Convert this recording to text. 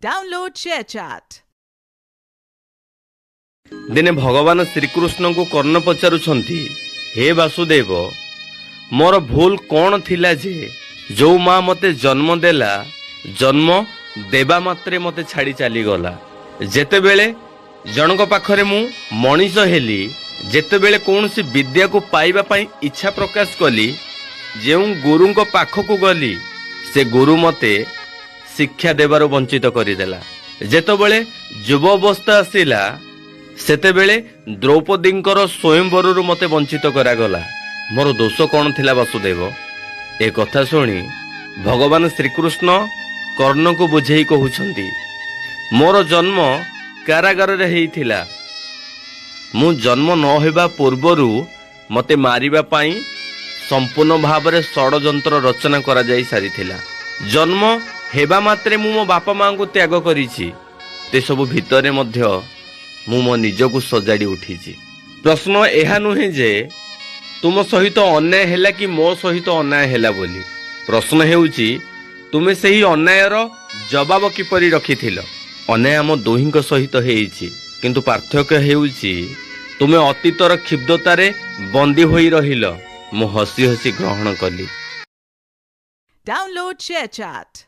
Download ShareChat. दिने भगवान श्रीकृष्ण को कर्ण पचारुछंती, हे वासुदेव मोर भूल कौन थिला जे जो माँ मते जन्म देला जन्म देवा मात्रे मते छाड़ी चली गला। जेते बेले जनक पाखरे मु मनीष हेली, जेते बेले कौन सी विद्या को पाइबा पाई इच्छा प्रकाश कली, जेउ गुरु को पाख को गली से गुरु मते शिक्षा देवार वंचित करदेला। जेतेबेले युव अवस्था आसिला सेतेबेले द्रौपदींकर स्वयंवरु मते वंचित करागला। मोर दोष कौन थिला वासुदेव? ए कथा शुणी भगवान श्रीकृष्ण कर्ण को बुझेई कहउछंती, मोर जन्म कारागार रे हेइथिला। मु जन्म न हेबा पूर्वरु मते मारिबा पाई संपूर्ण भाव रे षडयंत्र रचना करा जाई सारिथिला। जन्म हेबा मात्रे मु मो बापा मां को त्याग करिछि, ते सब भितरे मध्य मु मो निजको सजाड़ी उठिछि। प्रश्न एहा नुहे जे तुम सहित अन्याय हैला कि मो सहित अन्याय हैला बोली। प्रश्न हेउछि तुमे सही अन्यायर जवाब किपरि रखिथिल। अन्याय आम दुहिंक सहित हेइछि, किंतु पार्थक्य हेउछि तुमे अतीतर क्षिब्धतारे बंदी होई रहिल, मु हसी हसी ग्रहण कली। Download ShareChat.